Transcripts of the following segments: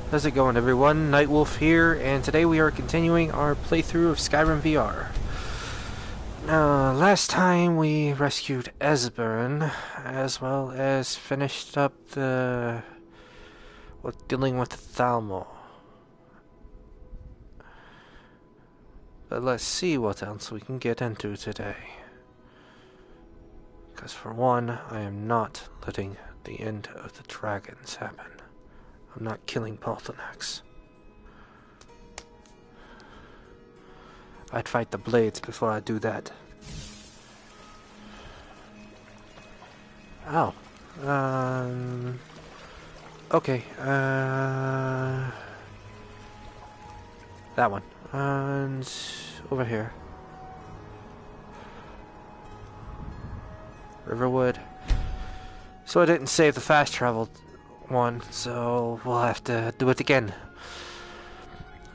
How's it going, everyone? Nightwolf here, and today we are continuing our playthrough of Skyrim VR. Last time we rescued Esbern, as well as finished up dealing with Thalmo. But let's see what else we can get into today. Because for one, I am not letting the end of the dragons happen. I'm not killing Poltanax. I'd fight the blades before I do that. Oh. Okay. That one. And over here. Riverwood. So I didn't save the fast travel one, so we'll have to do it again.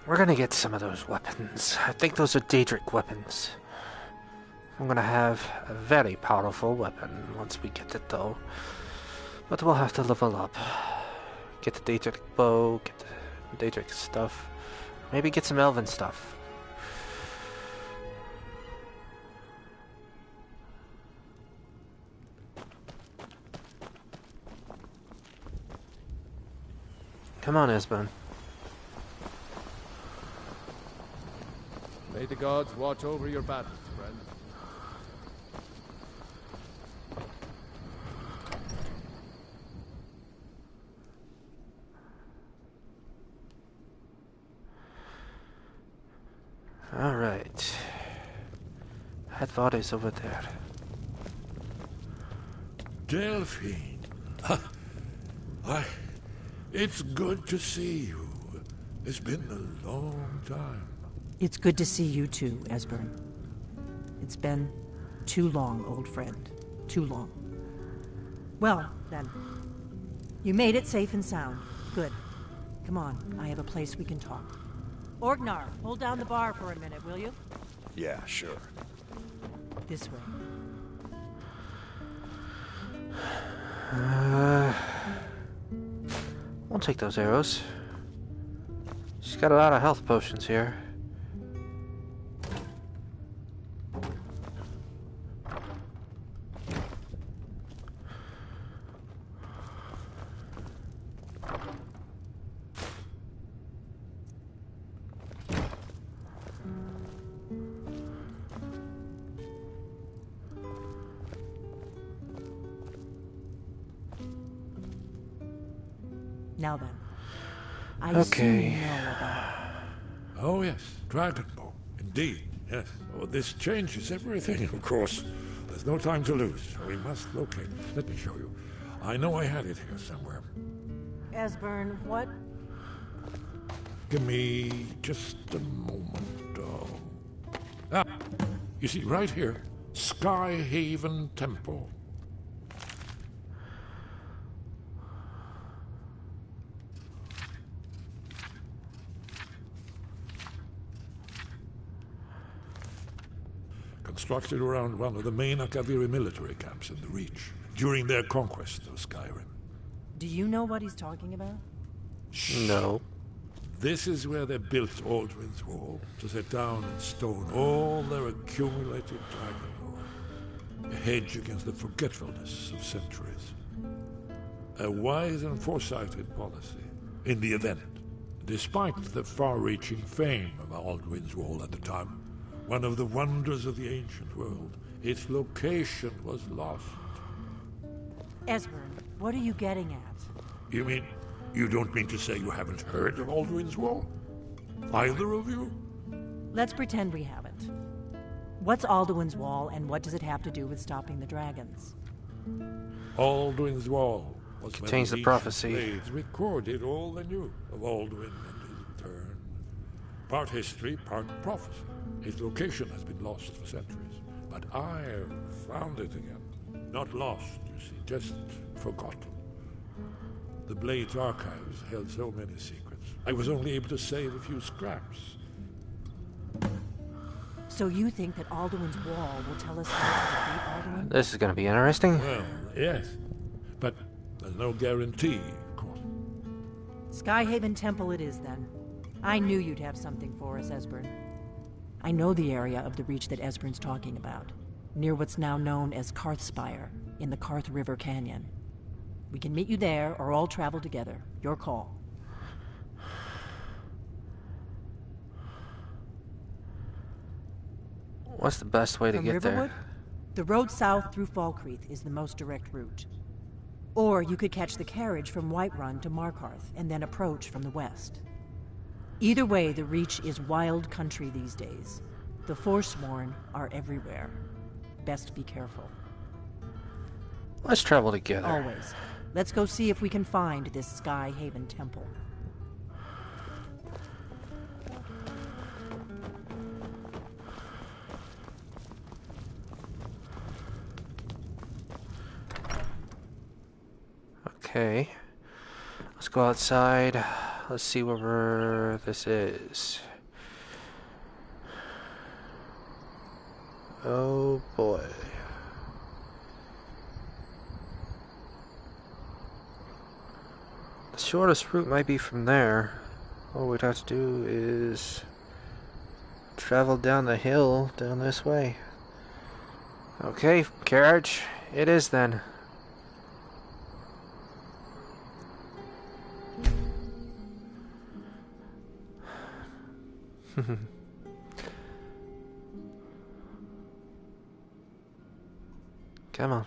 We're gonna get some of those weapons. I think those are Daedric weapons. I'm gonna have a very powerful weapon once we get it though. But we'll have to level up. Get the Daedric bow, get the Daedric stuff. Maybe get some elven stuff. Come on, Esbern. May the gods watch over your battles, friend. Alright. Headbody's over there. Delphine. It's good to see you. It's been a long time. It's good to see you too, Esbern. It's been too long, old friend. Too long. Well, then. You made it safe and sound. Good. Come on, I have a place we can talk. Orgnar, hold down the bar for a minute, will you? Yeah, sure. This way. We'll take those arrows. She's got a lot of health potions here. Now then. I Okay. assume you know about... Oh yes, Dragonbow. Indeed, yes. Oh, this changes everything, of course. There's no time to lose. We must locate. Let me show you. I know I had it here somewhere. Esbern, what? Give me just a moment. You see, right here, Skyhaven Temple. Constructed around one of the main Akaviri military camps in the Reach during their conquest of Skyrim. Do you know what he's talking about? No. This is where they built Aldrin's Wall, to set down in stone all their accumulated dragon lore, a hedge against the forgetfulness of centuries. A wise and foresighted policy in the event, despite the far-reaching fame of Aldrin's Wall at the time. One of the wonders of the ancient world. Its location was lost. Esbern, what are you getting at? You mean, you don't mean to say you haven't heard of Aldrin's Wall? Either of you? Let's pretend we haven't. What's Alduin's Wall, and what does it have to do with stopping the dragons? Aldrin's Wall was Contains the when prophecy. Blades recorded all they knew of Aldwin and his return. Part history, part prophecy. His location has been lost for centuries, but I found it again. Not lost, you see, just forgotten. The Blades archives held so many secrets. I was only able to save a few scraps. So you think that Alduin's Wall will tell us how to defeat Alduin? This is going to be interesting. Well, yes, but there's no guarantee, of course. Skyhaven Temple it is, then. I knew you'd have something for us, Esbern. I know the area of the Reach that Esbern's talking about, near what's now known as Karthspire, in the Karth River Canyon. We can meet you there, or all travel together. Your call. What's the best way to From get Riverwood? there? The road south through Falkreath is the most direct route. Or you could catch the carriage from Whiterun to Markarth, and then approach from the west. Either way, the Reach is wild country these days. The Forsworn are everywhere. Best be careful. Let's travel together. Always. Let's go see if we can find this Skyhaven Temple. Okay. Let's go outside. Let's see where this is. Oh boy. The shortest route might be from there. All we'd have to do is travel down the hill down this way. Okay, carriage, it is then. Come on.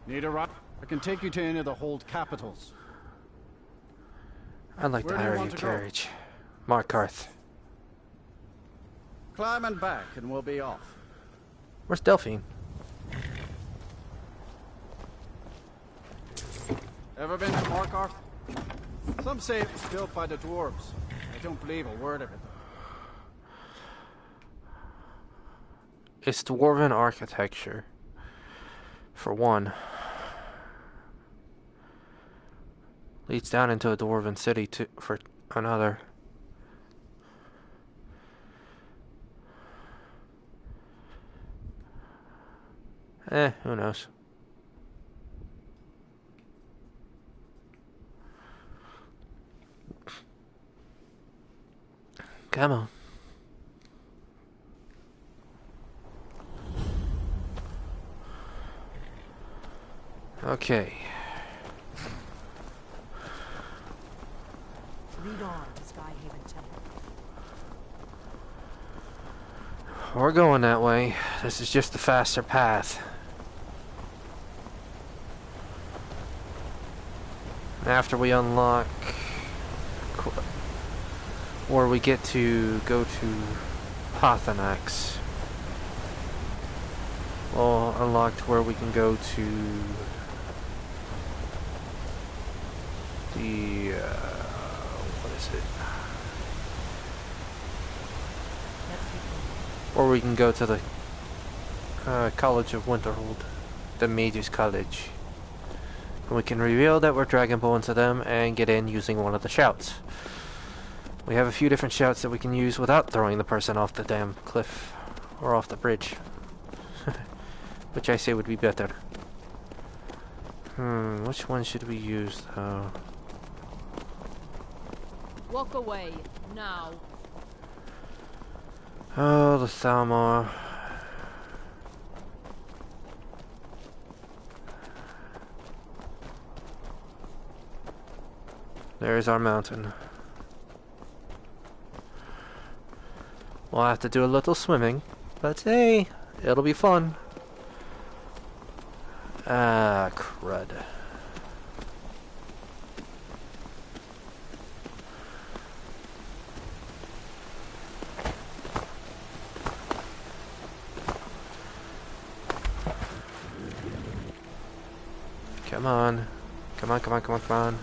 Need a ride? I can take you to any of the hold capitals. I'd like Where to do you hire want your to go? carriage. Markarth. Climb and back, and we'll be off. Where's Delphine? Ever been to Markarth? Some say it was built by the dwarves. I don't believe a word of it. It's dwarven architecture. For one. Leads down into a dwarven city for another. Who knows? Come on. Okay. Lead on, Skyhaven Temple. We're going that way. This is just the faster path. After we unlock, or we get to go to Pathanax, we'll unlock to where we can go to the what is it? Or we can go to the College of Winterhold, the Mage's College. And we can reveal that we're Dragonborn to them and get in using one of the shouts. We have a few different shouts that we can use without throwing the person off the damn cliff or off the bridge. Which I say would be better. Which one should we use though? Walk away, now. Oh, the Thalmor. There's our mountain. We'll have to do a little swimming, but hey, it'll be fun. Ah, crud. Come on. Come on, come on, come on, come on.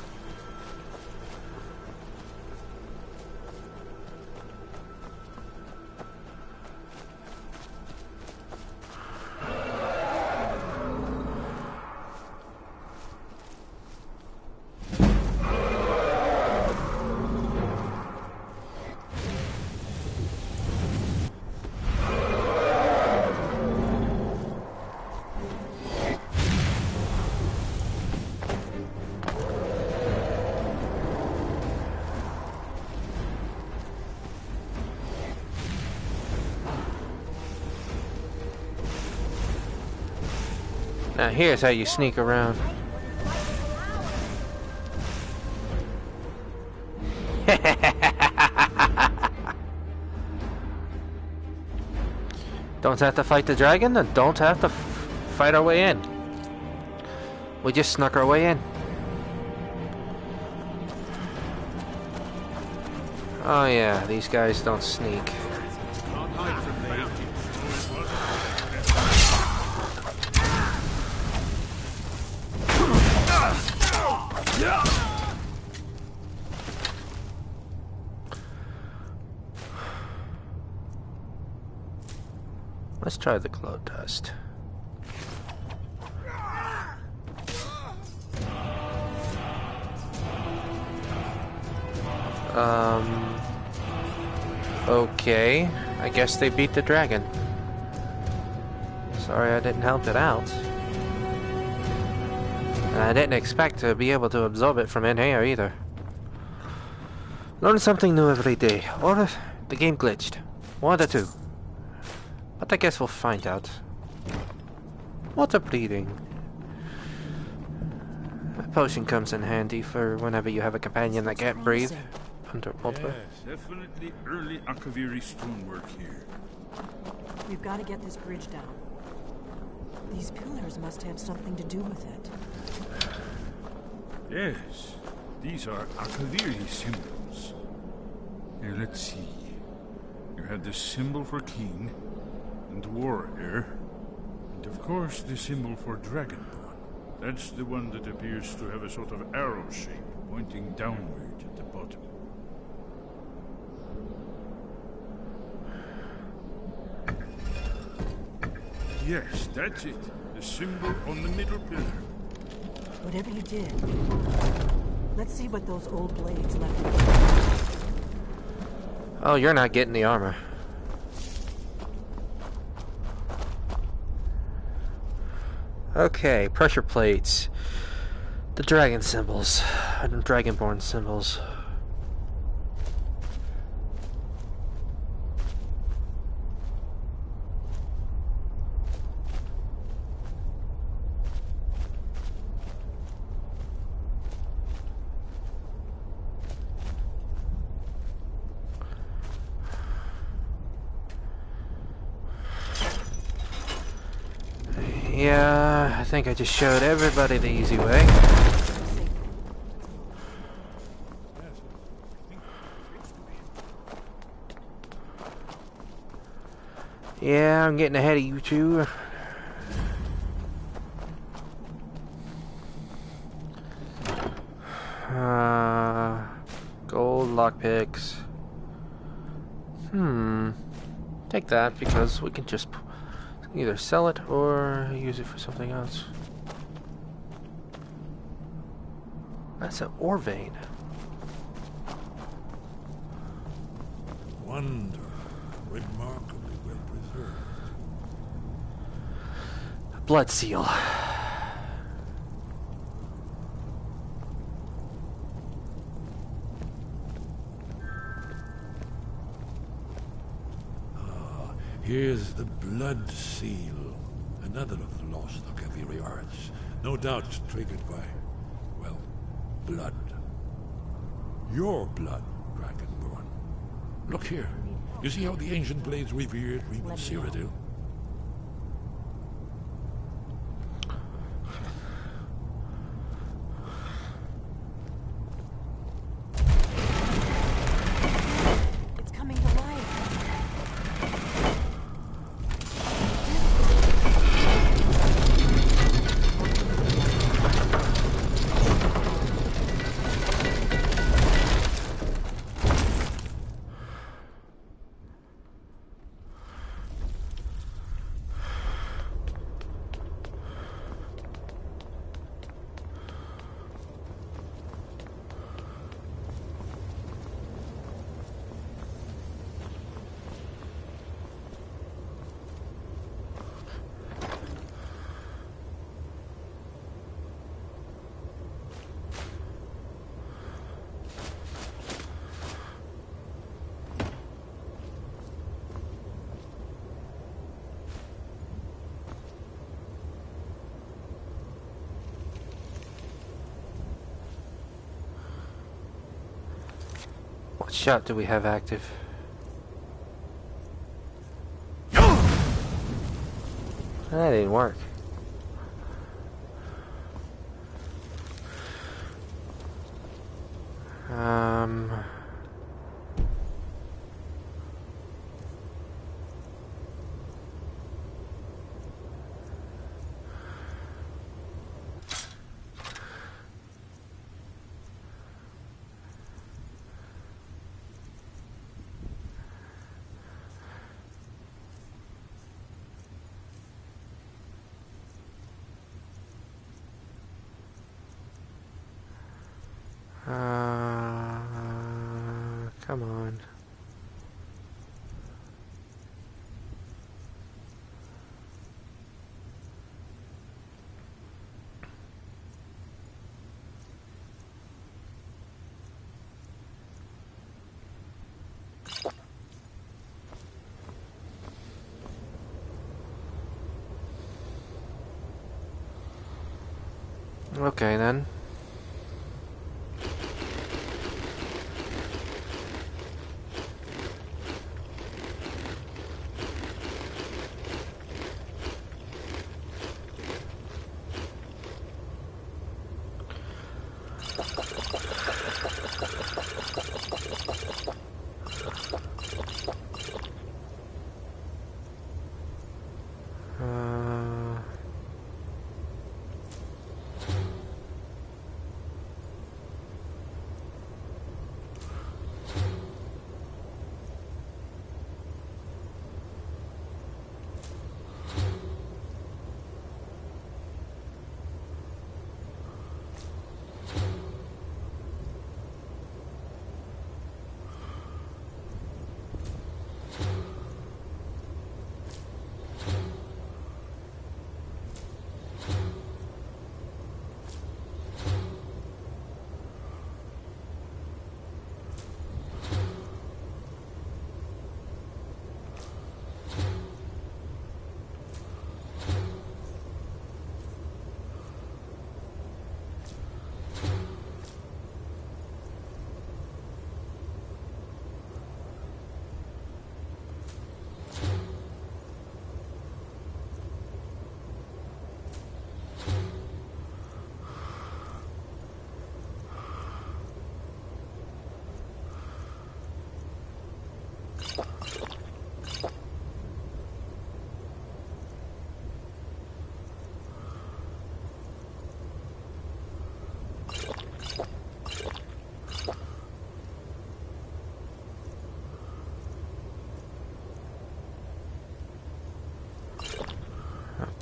Now here's how you sneak around. Don't have to fight the dragon, and don't have to fight our way in. We just snuck our way in. Oh yeah, these guys don't sneak. Let's try the glow dust. Okay. I guess they beat the dragon. Sorry I didn't help it out. And I didn't expect to be able to absorb it from in here either. Learn something new every day. Or if the game glitched. One of the two. But I guess we'll find out. Water breathing. A potion comes in handy for whenever you have a companion that can't breathe underwater. Yes, definitely early Akaviri stonework here. We've got to get this bridge down. These pillars must have something to do with it. Yes, these are Akaviri symbols. Here, let's see. You have the symbol for king and warrior, and of course the symbol for dragonborn. That's the one that appears to have a sort of arrow shape pointing downward at the bottom. Yes, that's it. The symbol on the middle pillar. Whatever you did, let's see what those old blades left. Oh, you're not getting the armor. Okay, pressure plates. The dragon symbols. Dragonborn symbols. Yeah, I think I just showed everybody the easy way. Yeah, I'm getting ahead of you two. Gold lockpicks. Take that because we can just either sell it or use it for something else. That's an ore vein. Wonderful. Remarkably well preserved. Blood seal. Here's the blood seal, another of the lost Akaviri arts, no doubt triggered by, well, blood. Your blood, Dragonborn. Look here. You see how the ancient blades revered Reman Cyrodiil? It's coming to life. shot do we have active? That didn't work. Come on. Okay then.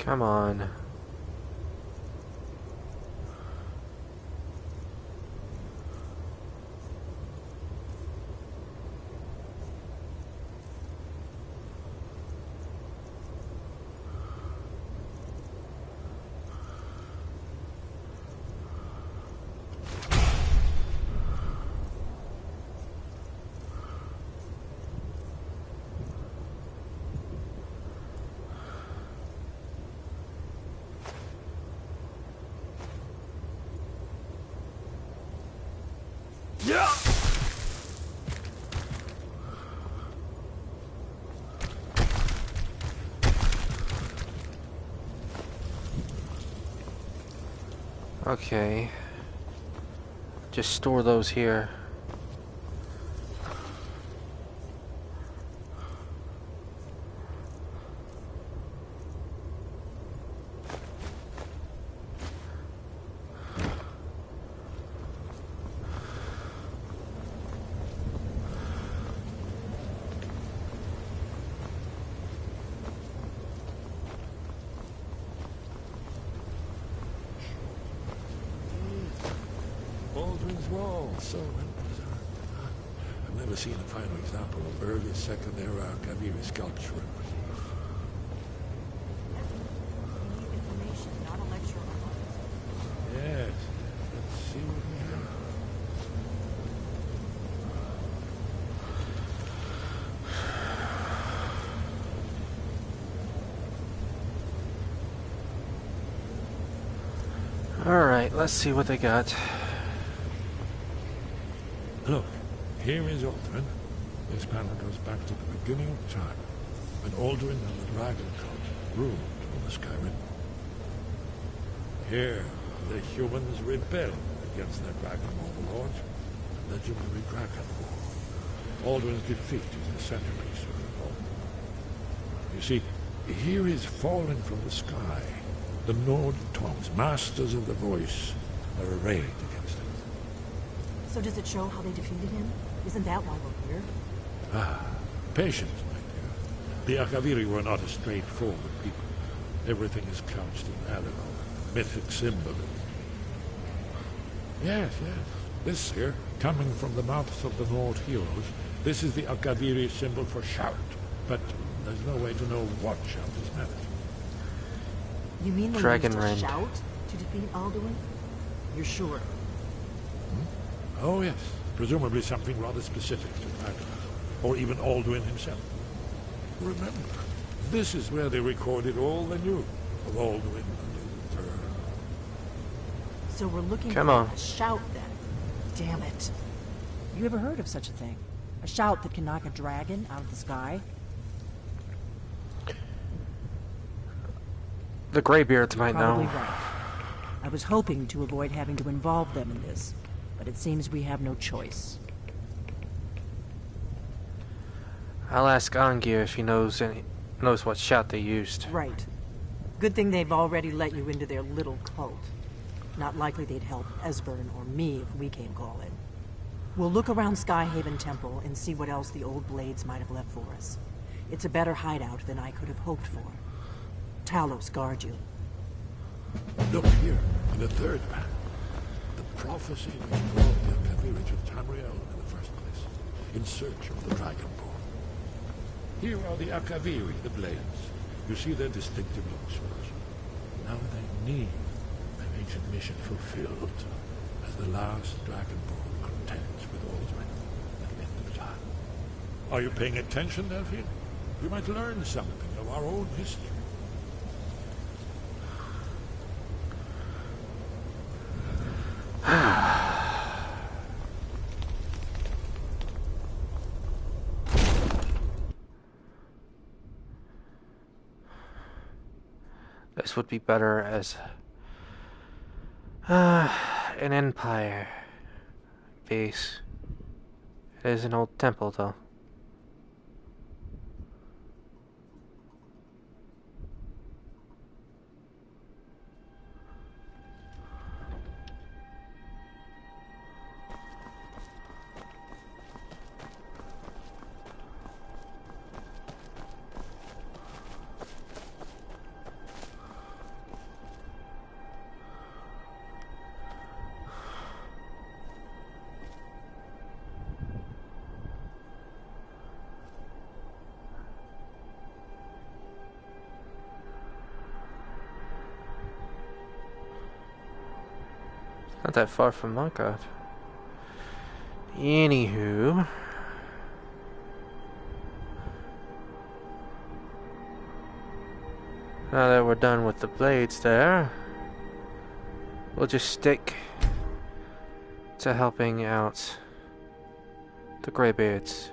Come on. Okay. Just store those here. Baldwin's Wall, so bizarre. I've never seen a final example of early Second Era Kaviri sculpture. We need information, not a lecture on art. Yes, let's see what we have. Alright, let's see what they got. Look, Here is Alduin. This panel goes back to the beginning of time, when Alduin and the Dragon Cult ruled over Skyrim. Here, the humans rebelled against their dragon overlords, the legendary Dragon War. Alduin's defeat is the centerpiece of it all. You see, here is fallen from the sky. The Nord tongues, masters of the voice, are arrayed against him. So does it show how they defeated him? Isn't that why we're here? Ah, patience, my dear. The Akaviri were not a straightforward people. Everything is couched in allegory, mythic symbolism. Yes. This here, coming from the mouths of the Nord heroes, this is the Akaviri symbol for shout. But there's no way to know what shout is meant. You mean they Dragon used a Rend. shout to defeat Alduin? You're sure? Oh, yes. Presumably something rather specific to Dragon, or even Alduin himself. Remember, this is where they recorded all they knew of Alduin and Luther. So we're looking Come for on. a shout then. Damn it. You ever heard of such a thing? A shout that can knock a dragon out of the sky? The Greybeards might Probably know. right. I was hoping to avoid having to involve them in this, but it seems we have no choice. I'll ask Angir if he knows what shout they used. Right. Good thing they've already let you into their little cult. Not likely they'd help Esbern or me if we came calling. We'll look around Skyhaven Temple and see what else the old blades might have left for us. It's a better hideout than I could have hoped for. Talos guard you. Look here, in the third panel. The prophecy which brought the Akaviri to Tamriel in the first place, in search of the Dragonborn. Here are the Akaviri, the blades. You see their distinctive swords. Now they need their ancient mission fulfilled as the last Dragonborn contends with Alduin at the end of time. Are you paying attention, Delphine? You might learn something of our own history. This would be better as an empire base. It is an old temple, though. Not that far from Markov. Anywho. Now that we're done with the blades there, we'll just stick to helping out the Greybeards.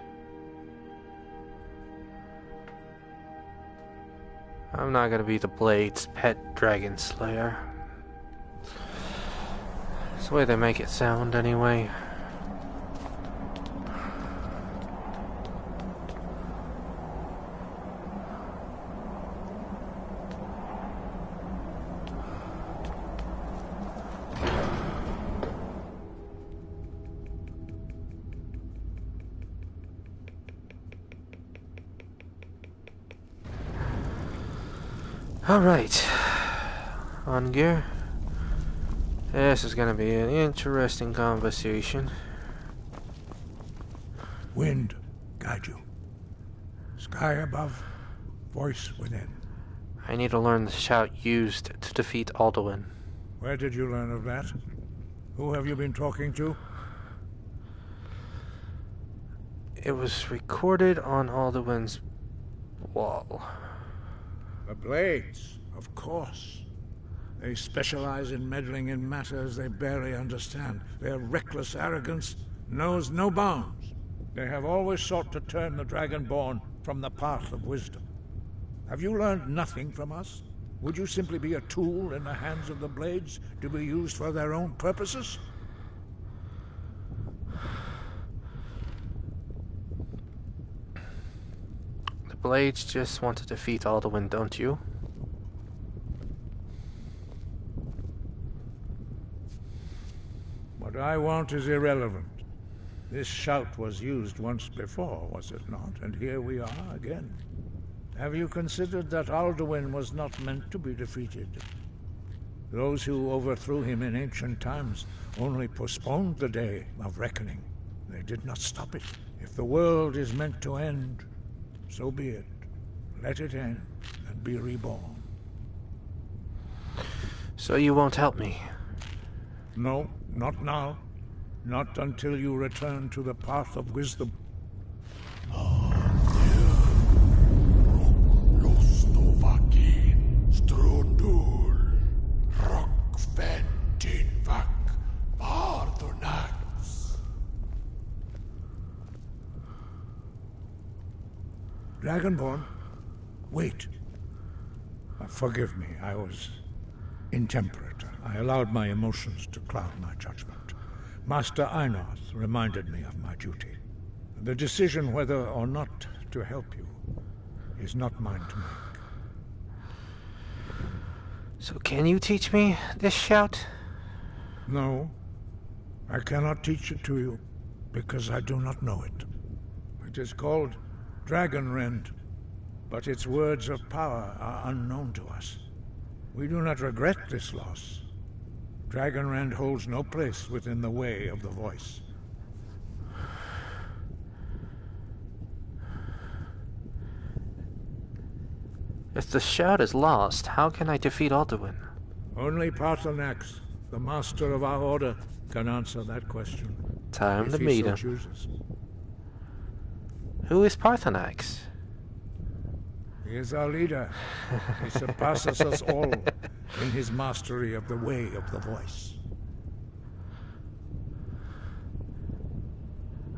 I'm not gonna be the Blade's pet dragon slayer. It's the way they make it sound, anyway. Alright. On gear. This is gonna be an interesting conversation. Wind, guide you. Sky above, voice within. I need to learn the shout used to defeat Alduin. Where did you learn of that? Who have you been talking to? It was recorded on Alduin's wall. The Blades, of course. They specialize in meddling in matters they barely understand. Their reckless arrogance knows no bounds. They have always sought to turn the Dragonborn from the path of wisdom. Have you learned nothing from us? Would you simply be a tool in the hands of the Blades to be used for their own purposes? The Blades just want to defeat Alduin, don't you? What I want is irrelevant. This shout was used once before, was it not? And here we are again. Have you considered that Alduin was not meant to be defeated? Those who overthrew him in ancient times only postponed the day of reckoning. They did not stop it. If the world is meant to end, so be it. Let it end and be reborn. So you won't help me? No, not now. Not until you return to the path of wisdom. Dragonborn, wait. Forgive me, I was intemperate. I allowed my emotions to cloud my judgment. Master Einoth reminded me of my duty. The decision whether or not to help you is not mine to make. So can you teach me this shout? No, I cannot teach it to you, because I do not know it. It is called Dragon Rend, but its words of power are unknown to us. We do not regret this loss. Dragon Rend holds no place within the way of the voice. If the shout is lost, how can I defeat Alduin? Only Paarthurnax, the master of our order, can answer that question. Time to if he meet so him. chooses. Who is Paarthurnax? He is our leader. He surpasses us all in his mastery of the way of the voice.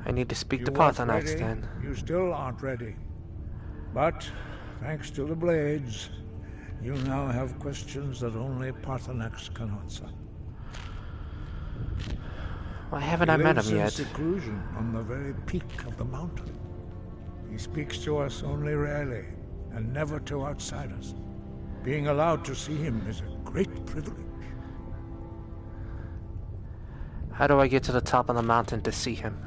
I need to speak to You weren't Paarthurnax ready. then. You still aren't ready. But, thanks to the Blades, you now have questions that only Paarthurnax can answer. Why haven't I met him He yet? lives in seclusion on the very peak of the mountain. He speaks to us only rarely, and never to outsiders. Being allowed to see him is a great privilege. How do I get to the top of the mountain to see him?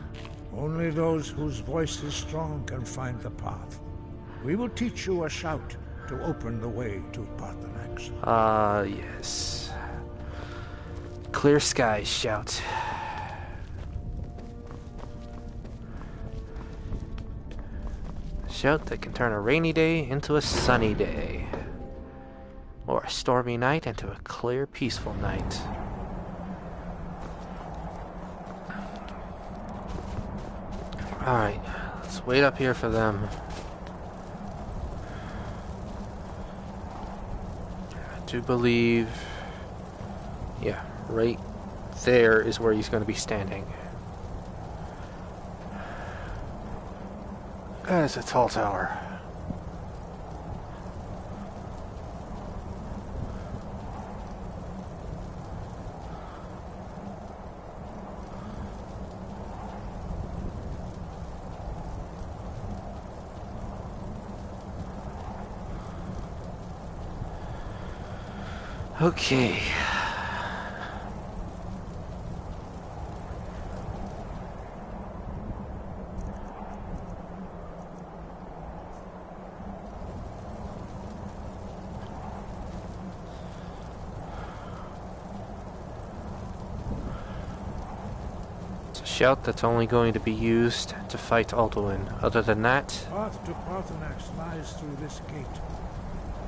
Only those whose voice is strong can find the path. We will teach you a shout to open the way to Paarthurnax. Yes. Clear skies shout. Shout that can turn a rainy day into a sunny day. Or a stormy night into a clear, peaceful night. Alright, let's wait up here for them. I do believe... yeah, right there is where he's going to be standing. That is a tall tower. Okay. It's a shout that's only going to be used to fight Alduin. Other than that, Path to Paarthurnax lies through this gate.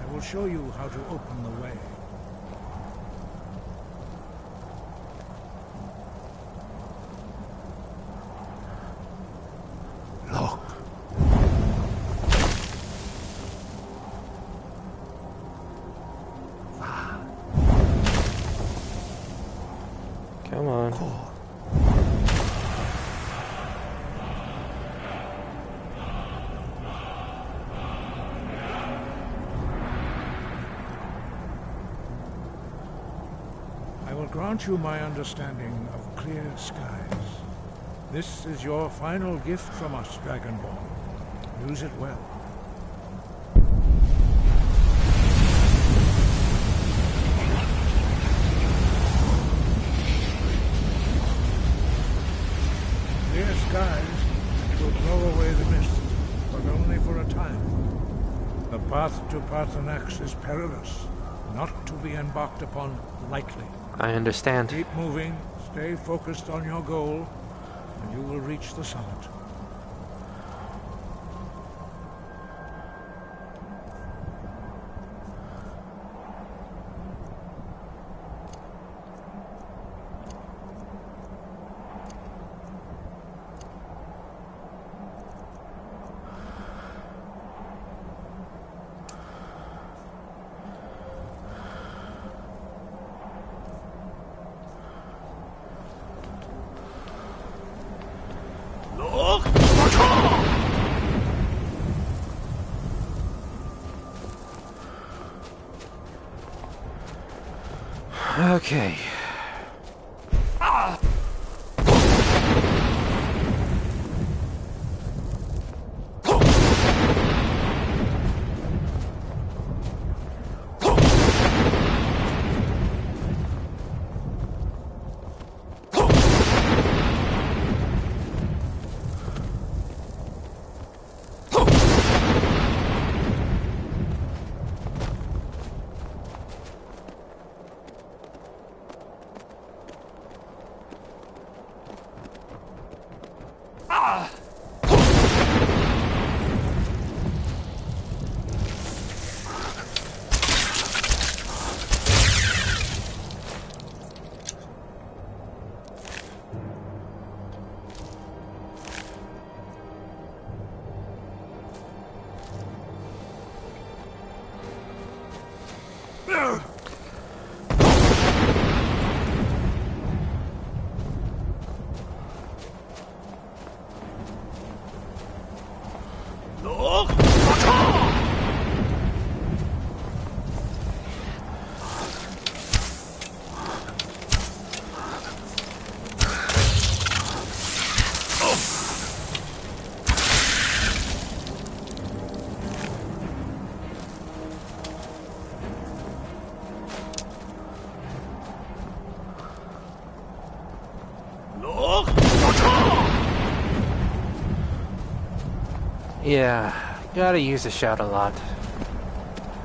I will show you how to open the way. Look. come on. grant you my understanding of clear skies. This is your final gift from us, Dragonborn. Use it well. Clear skies will blow away the mist, but only for a time. The path to Parthenax is perilous, not to be embarked upon lightly. I understand. Keep moving, stay focused on your goal, and you will reach the summit. Okay. Yeah, gotta use the shout a lot.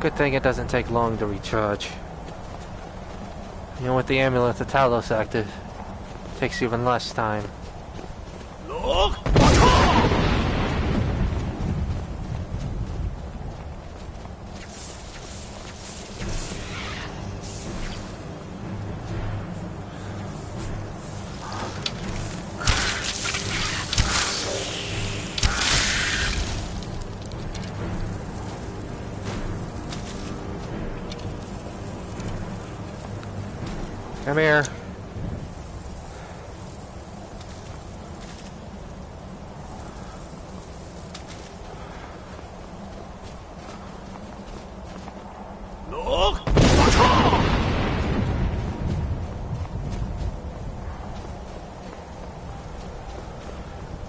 Good thing it doesn't take long to recharge. You know, with the amulet of Talos active, it takes even less time. Come here.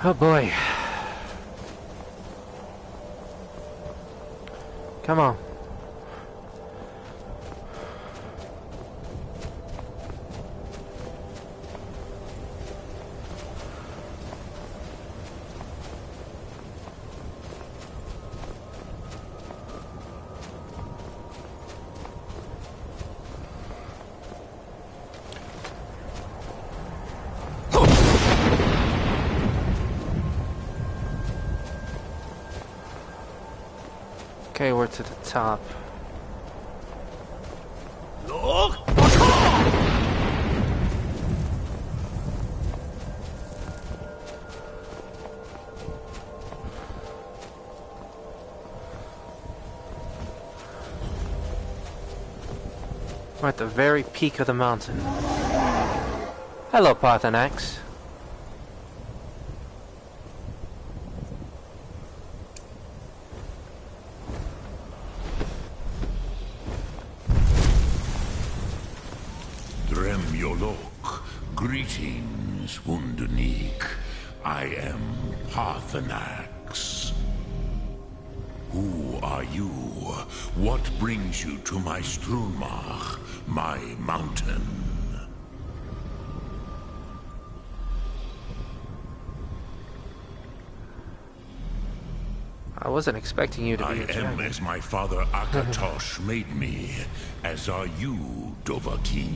Oh boy. Come on. Okay, we're to the top. We're at the very peak of the mountain. Hello, Parthenax. Greetings, Wunderneek. I am Parthenax. Who are you? What brings you to my Strunmach, my mountain? I wasn't expecting you to be I a am dragon. as my father Akatosh made me, as are you, Dovahkiin.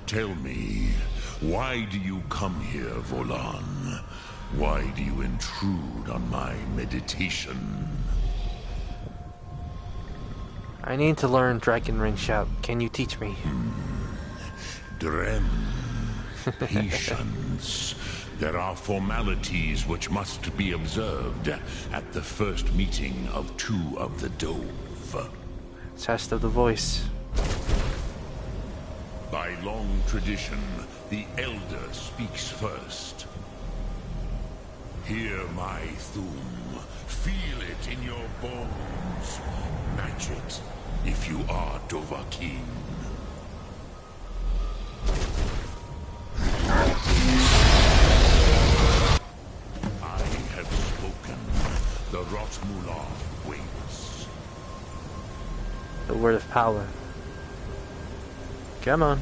Tell me, why do you come here, Volan? Why do you intrude on my meditation? I need to learn Dragon Ring Shout. Can you teach me? Drem. Patience. There are formalities which must be observed at the first meeting of two of the Dove. Test of the voice. By long tradition, the Elder speaks first. Hear my Thum. Feel it in your bones. Match it if you are Dovahkiin. I have spoken. The Rotmula waits. The word of power. Come on.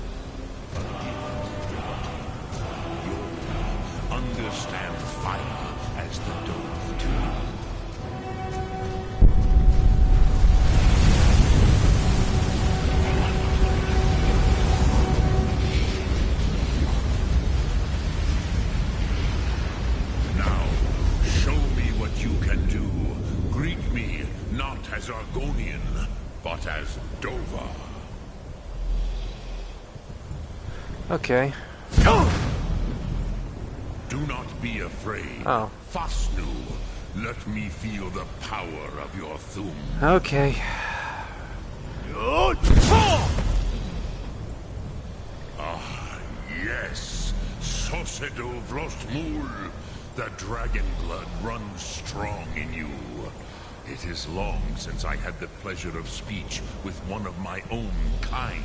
Understand fire as the Dove do. Now, show me what you can do. Greet me not as Argonian, but as Dova. Okay. Do not be afraid. Oh. Fasnu, let me feel the power of your Thum. Okay. Ah, yes. Sosedo Vrostmul. The dragon blood runs strong in you. It is long since I had the pleasure of speech with one of my own kind.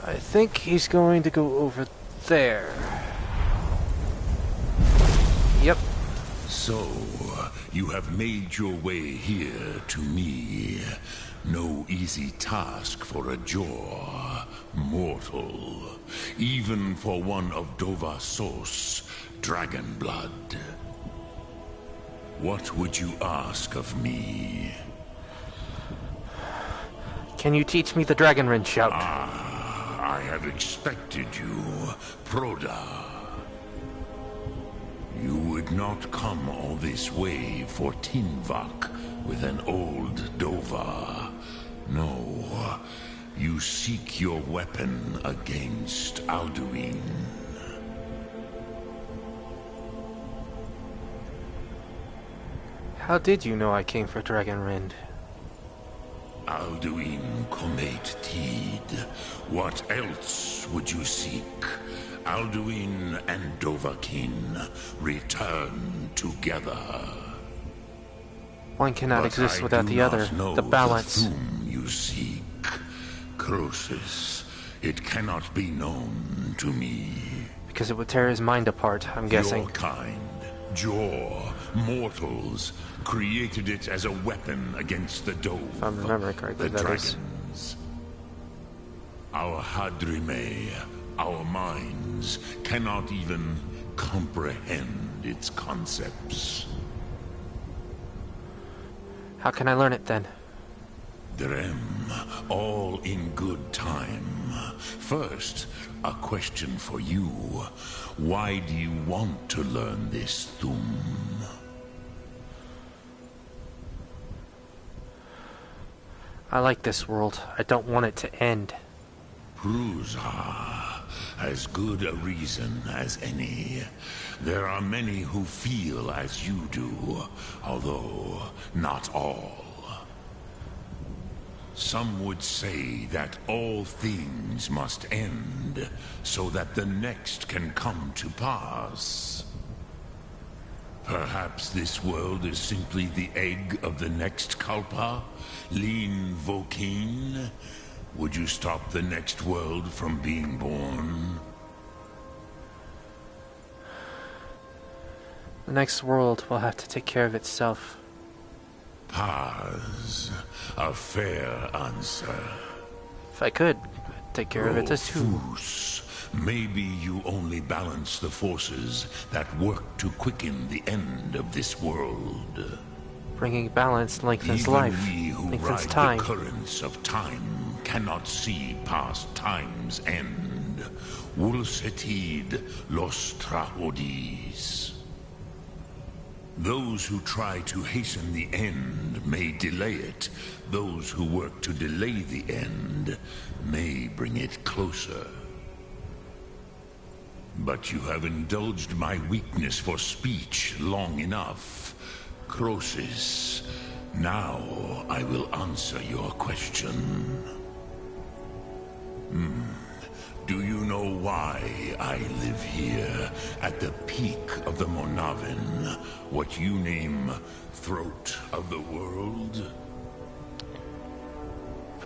I think he's going to go over there. Yep. So, you have made your way here to me. No easy task for a Jor, mortal. Even for one of Dova Sos, dragon blood. What would you ask of me? Can you teach me the Dragon Ring Shout? I have expected you, Proda. You would not come all this way for Tinvak with an old Dova. No, you seek your weapon against Alduin. How did you know I came for Dragon Ring? Alduin Comet Tid. What else would you seek? Alduin and Dovahkiin return together. One cannot But exist I without do the other. not know The balance. The Thum you seek. Croesus. It cannot be known to me. Because it would tear his mind apart, I'm guessing. Your kind, Jor, mortals, created it as a weapon against the Dove. If I'm remembering correctly, the that dragons. is. Our Hadrime, our minds, cannot even comprehend its concepts. How can I learn it then? Drem, all in good time. First, a question for you. Why do you want to learn this Thum? I like this world. I don't want it to end. Prusa, as good a reason as any. There are many who feel as you do, although not all. Some would say that all things must end, so that the next can come to pass. Perhaps this world is simply the egg of the next Kalpa? Lean Vokeen? Would you stop the next world from being born? The next world will have to take care of itself. Paz. A fair answer. If I could, I'd take care of it as too. Profuse. Maybe you only balance the forces that work to quicken the end of this world. Bringing balance lengthens Even life, we who lengthens ride time. the currents of time cannot see past time's end. Wulsetid los trahodis. Those who try to hasten the end may delay it. Those who work to delay the end may bring it closer. But you have indulged my weakness for speech long enough. Croesus, now I will answer your question. Do you know why I live here, at the peak of the Monavin, what you name Throat of the World?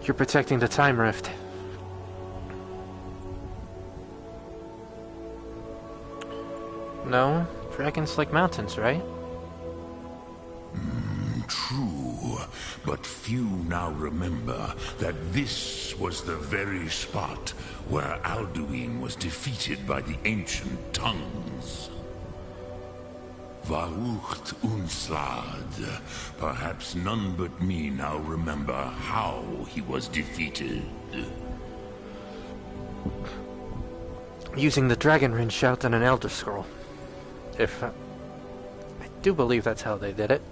You're protecting the time rift. No, dragons like mountains, right? True, but few now remember that this was the very spot where Alduin was defeated by the ancient tongues. Varucht Unslad. Perhaps none but me now remember how he was defeated. Using the dragon ring shout and an elder scroll. If I do believe that's how they did it.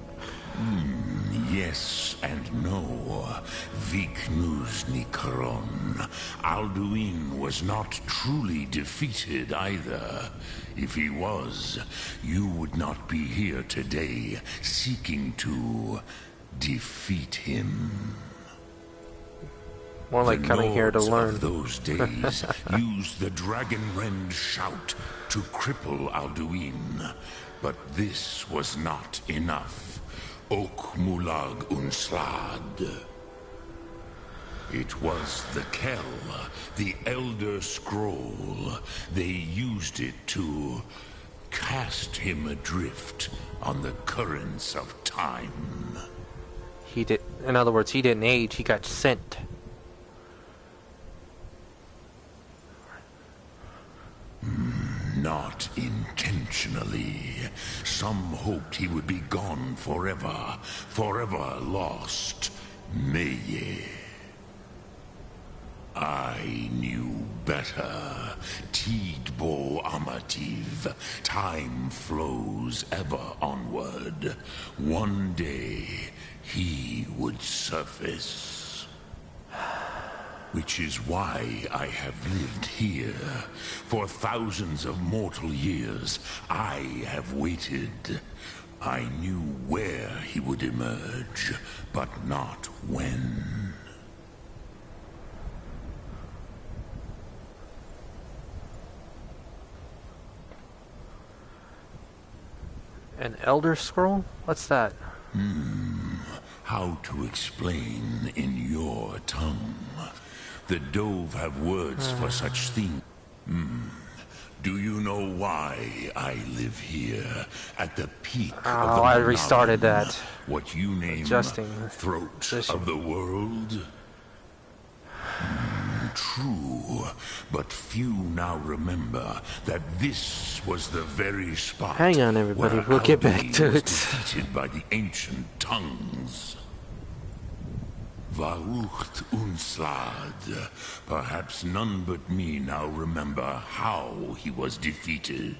Yes and no. Viknus Nikaron. Alduin was not truly defeated either. If he was, you would not be here today seeking to defeat him. More like coming here to Lords learn. of those days used the dragon rend shout to cripple Alduin, but this was not enough. Ok Mulag Unslad. It was the Kell, the Elder Scroll. They used it to cast him adrift on the currents of time. He did. In other words, he didn't age. He got sent. Not intentionally. Some hoped he would be gone forever, forever lost. Meye. I knew better. Tidbo Amativ. Time flows ever onward. One day, he would surface. Which is why I have lived here. For thousands of mortal years, I have waited. I knew where he would emerge, but not when. An elder scroll? What's that? How to explain in your tongue? The Dove have words for such things. Do you know why I live here, at the peak of the I restarted Monavin, that. what you name Adjusting Throat position. of the World? True, but few now remember that this was the very spot. Hang on, everybody. where We'll get back Alduin to was it. defeated by the ancient tongues. Varucht Unslad. Perhaps none but me now remember how he was defeated.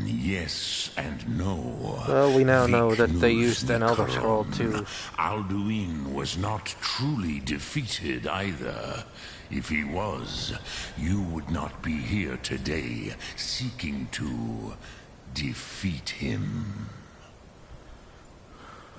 Yes and no. Well, we now know that they Viknus used an elder scroll Nikaron. too. Alduin was not truly defeated either. If he was, you would not be here today seeking to defeat him.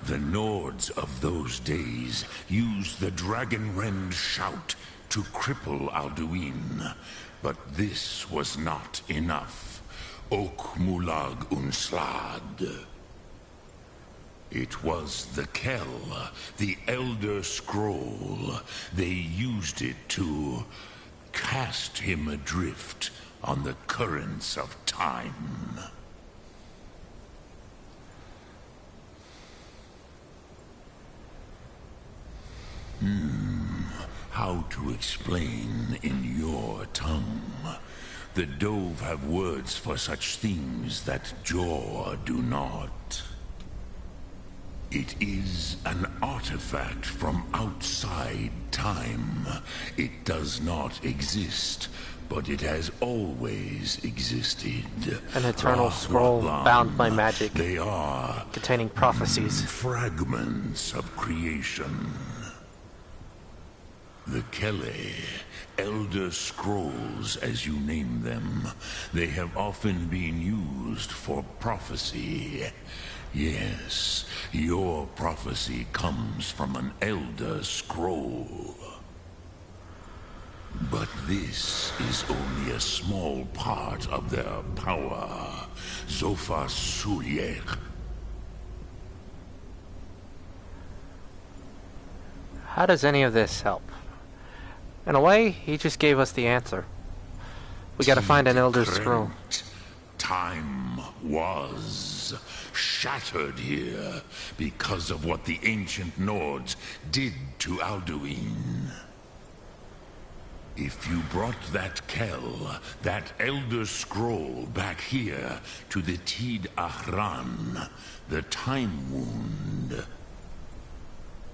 The Nords of those days used the dragon rend shout to cripple Alduin, but this was not enough. Ok Mulag Unslad. It was the Kell, the Elder Scroll. They used it to cast him adrift on the currents of time. How to explain in your tongue? The Dove have words for such things that Jor do not. It is an artifact from outside time. It does not exist, but it has always existed. An eternal scroll bound by magic. They are containing prophecies. Fragments of creation. The Kele, Elder Scrolls as you name them, they have often been used for prophecy. Yes, your prophecy comes from an Elder Scroll. But this is only a small part of their power. Zofa Suryek. How does any of this help? In a way, he just gave us the answer. We gotta find an Elder Scroll. Time was shattered here because of what the ancient Nords did to Alduin. If you brought that Kell, that Elder Scroll back here to the Tid Ahran, the Time Wound,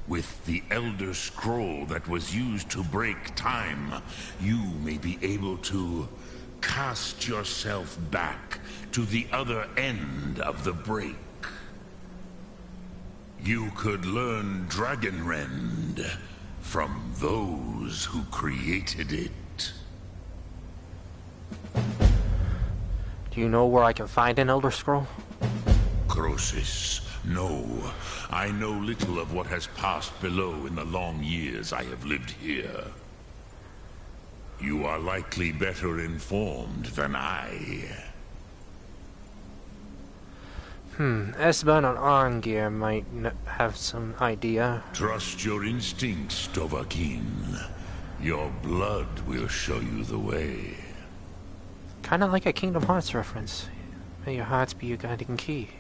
with the Elder Scroll that was used to break time, you may be able to cast yourself back to the other end of the break. You could learn Dragonrend from those who created it. Do you know where I can find an Elder Scroll? Croesus, no. I know little of what has passed below in the long years I have lived here. You are likely better informed than I. Esban and Arngir might have some idea. Trust your instincts, Dovahkiin. Your blood will show you the way. Kinda like a Kingdom Hearts reference. May your hearts be your guiding key.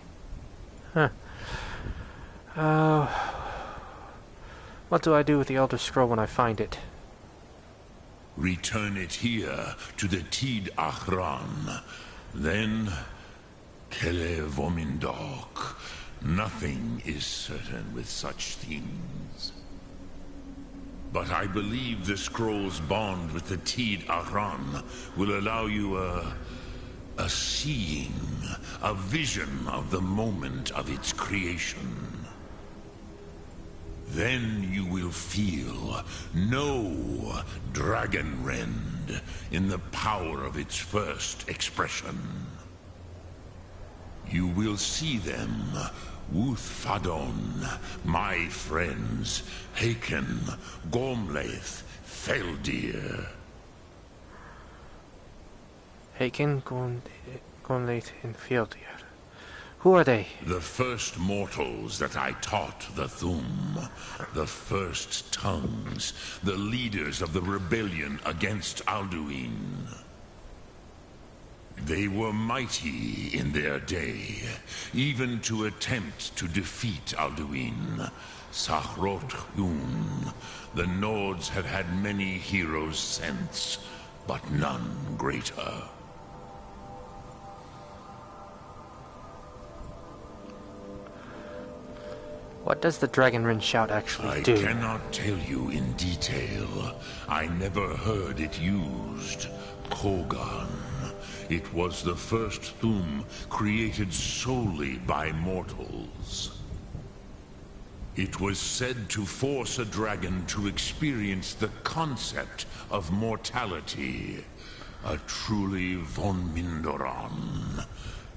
Huh. What do I do with the Elder Scroll when I find it? Return it here to the Tid Ahran. Then, Kele Vomindok. Nothing is certain with such things. But I believe the scroll's bond with the Tid Ahran will allow you a seeing, a vision of the moment of its creation. Then you will feel, know Dragonrend in the power of its first expression. You will see them, Wuthfadon, my friends, Haken, Gormlaith, Feldir. Haken, Gormlaith, and Feldir. Who are they? The first mortals that I taught the Thum. The first tongues. The leaders of the rebellion against Alduin. They were mighty in their day, even to attempt to defeat Alduin. Sahrot Hun. The Nords have had many heroes since, but none greater. What does the Dragonrend shout actually do? I cannot tell you in detail. I never heard it used. Kogan. It was the first Thum created solely by mortals. It was said to force a dragon to experience the concept of mortality. A truly von Mindoran.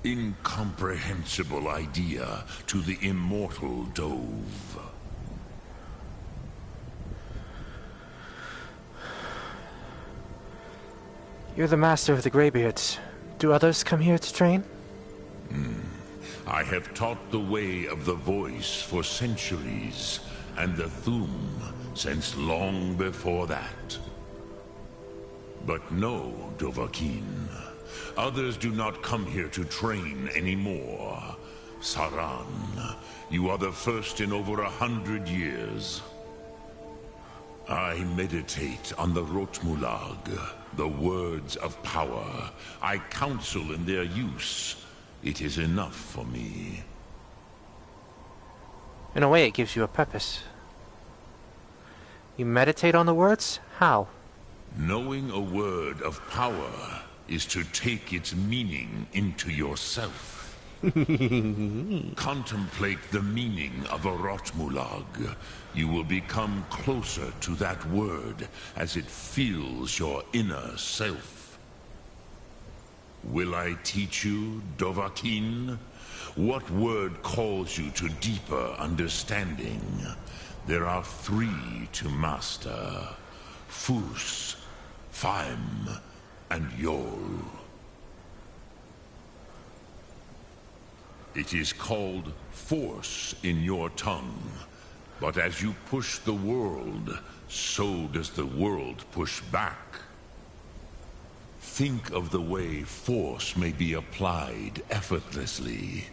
Incomprehensible idea to the immortal Dove. You're the master of the Greybeards. Do others come here to train? I have taught the way of the voice for centuries, and the Thum since long before that. But no, Dovahkiin. Others do not come here to train anymore. Saran, you are the first in over 100 years. I meditate on the Rotmulag, the words of power. I counsel in their use. It is enough for me. In a way, it gives you a purpose. You meditate on the words? How? Knowing a word of power is to take its meaning into yourself. Contemplate the meaning of a Rotmulag. You will become closer to that word as it fills your inner self. Will I teach you, Dovahkiin? What word calls you to deeper understanding? There are 3 to master. Fus, Faim, and Yol. It is called force in your tongue, but as you push the world, so does the world push back. Think of the way force may be applied effortlessly.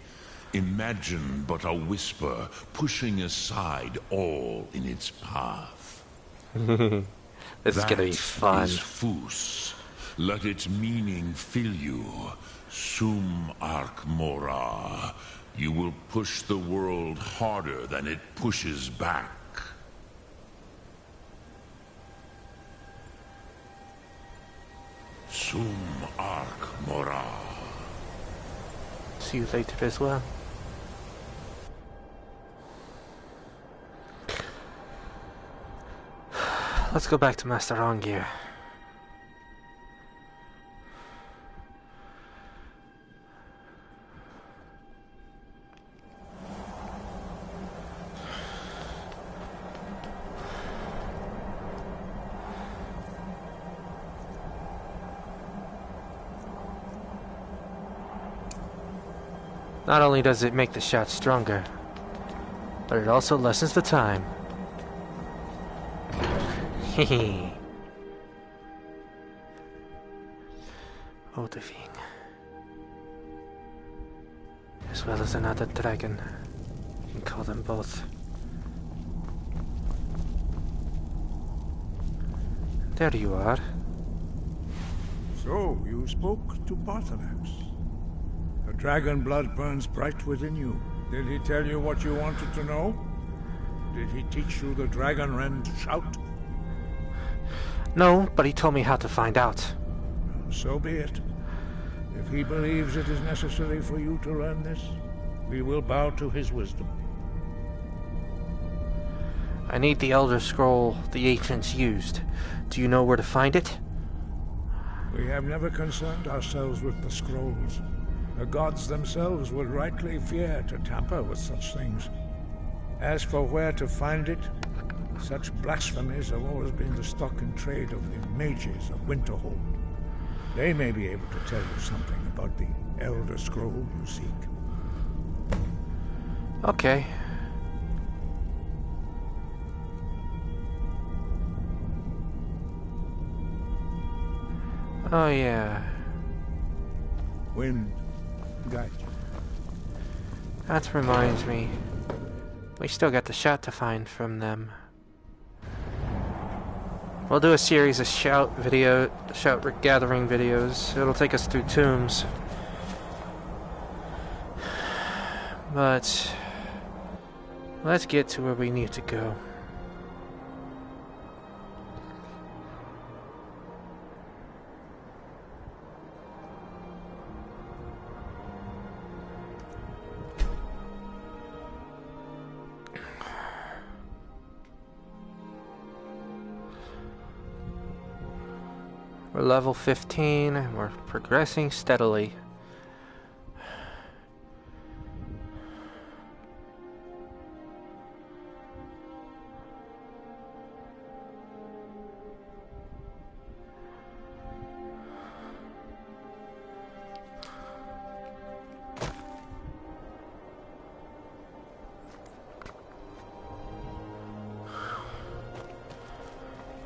Imagine but a whisper pushing aside all in its path. This is gonna be fun. That is Fus. Let its meaning fill you. Sum Ark Mora. You will push the world harder than it pushes back. Sum Ark Mora. See you later as well. Let's go back to Master Rongir. Not only does it make the shot stronger, but it also lessens the time. Hehe. Odovine. As well as another dragon. You can call them both. There you are. So, you spoke to Barthanax. The dragon blood burns bright within you. Did he tell you what you wanted to know? Did he teach you the dragon rend shout? No, but he told me how to find out. So be it. If he believes it is necessary for you to learn this, we will bow to his wisdom. I need the Elder Scroll the ancients used. Do you know where to find it? We have never concerned ourselves with the scrolls. The gods themselves would rightly fear to tamper with such things. As for where to find it, such blasphemies have always been the stock in trade of the mages of Winterhold. They may be able to tell you something about the Elder Scroll you seek. Okay. Oh yeah. Wind, guide you. That reminds me. We still got the shot to find from them. We'll do a series of shout gathering videos. It'll take us through tombs. But let's get to where we need to go. We're level 15 and we're progressing steadily.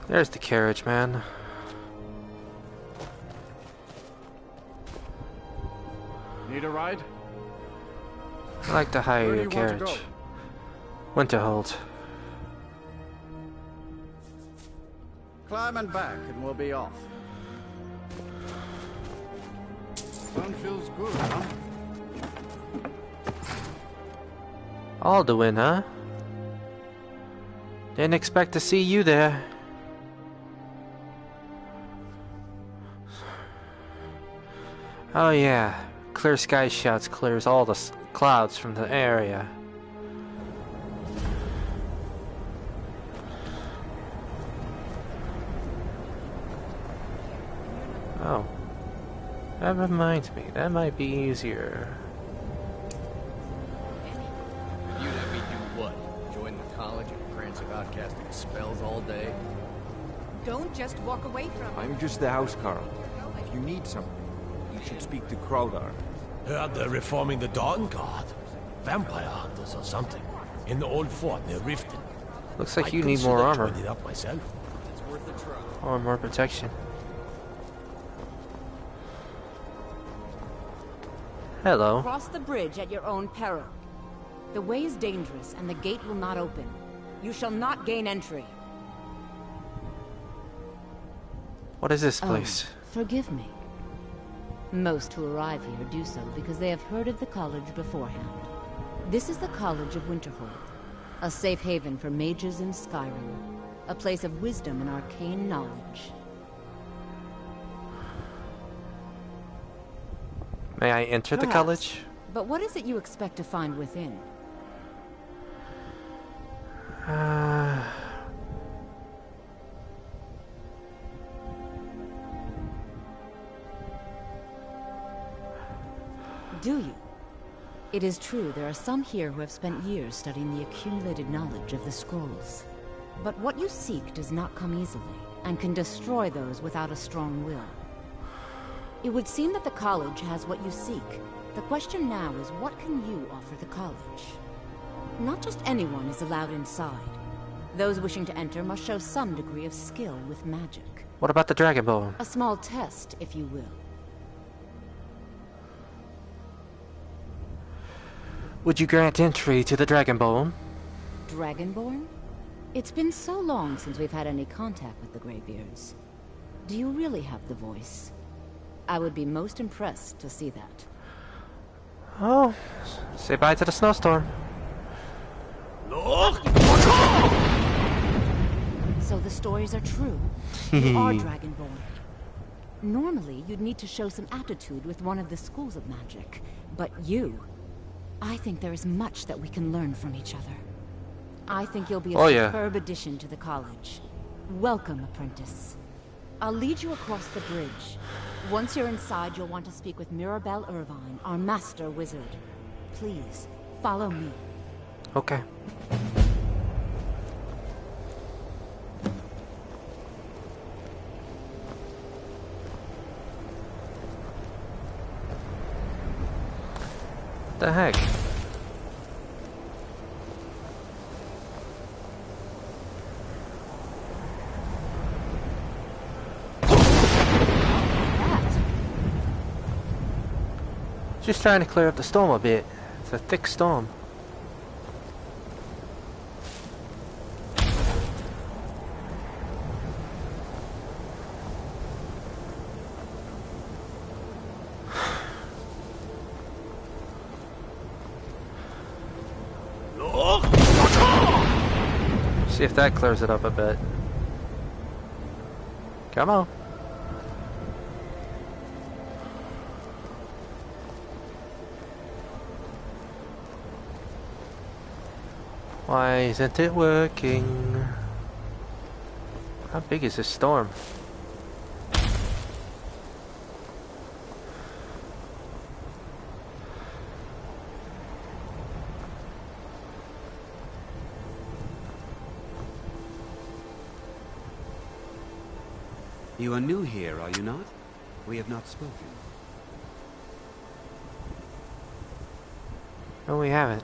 There's the carriage, man. Need a ride? I'd like to hire Where do your you want to carriage. go? Winterhold. Climb and back, and we'll be off. Sun feels good, huh? Alduin, huh? Didn't expect to see you there. Oh yeah, clear sky shouts clears all the clouds from the area. Oh, that reminds me, that might be easier. You'd have me do what? Join the college and prance about casting spells all day? Don't just walk away from it. I'm just the housecarl. If you need something, you should speak to Kraldar. Heard they're reforming the Dawn Guard. Vampire hunters or something. In the old fort near Riften. Looks like I'd you need more consider armor. joining up myself. It's worth a try. Or more protection. Hello. Cross the bridge at your own peril. The way is dangerous, and the gate will not open. You shall not gain entry. What is this place? Forgive me. Most who arrive here do so because they have heard of the college beforehand. This is the College of Winterhold, a safe haven for mages in Skyrim, a place of wisdom and arcane knowledge. May I enter the Perhaps. college? But what is it you expect to find within? Do you? It is true there are some here who have spent years studying the accumulated knowledge of the scrolls. But what you seek does not come easily, and can destroy those without a strong will. It would seem that the college has what you seek. The question now is, what can you offer the college? Not just anyone is allowed inside. Those wishing to enter must show some degree of skill with magic. What about the Dragon Ball? A small test, if you will. Would you grant entry to the Dragon Ball? Dragonborn? It's been so long since we've had any contact with the Greybeards. Do you really have the voice? I would be most impressed to see that. Oh, say bye to the snowstorm. So the stories are true. You are Dragonborn. Normally, you'd need to show some aptitude with one of the schools of magic. But you... I think there is much that we can learn from each other. I think you'll be a superb addition to the college. Welcome, apprentice. I'll lead you across the bridge. Once you're inside, you'll want to speak with Mirabelle Irvine, our master wizard. Please, follow me. Okay. The heck? Just trying to clear up the storm a bit. It's a thick storm. See if that clears it up a bit. Come on. Why isn't it working? How big is this storm? You are new here, are you not? We have not spoken. No, we haven't.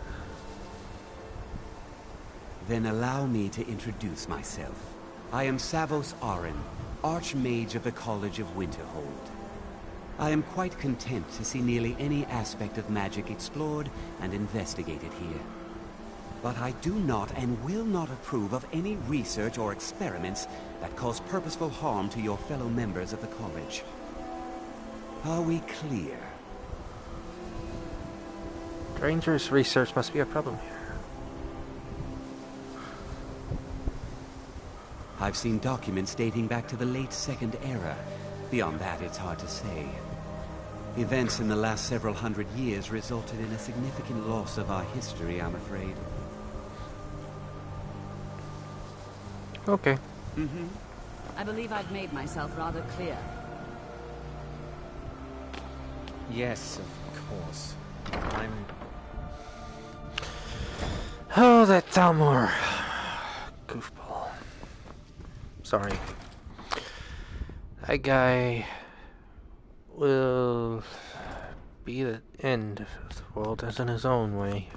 Then allow me to introduce myself. I am Savos Arin, Archmage of the College of Winterhold. I am quite content to see nearly any aspect of magic explored and investigated here. But I do not and will not approve of any research or experiments that cause purposeful harm to your fellow members of the college. Are we clear? Stranger's research must be a problem here. I've seen documents dating back to the late Second Era. Beyond that, it's hard to say. Events in the last several hundred years resulted in a significant loss of our history, I'm afraid. Okay. Mm-hmm. I believe I've made myself rather clear. Yes, of course. I'm... Oh, that Dalmor. Goofball. Sorry. That guy will be the end of the world in his own way.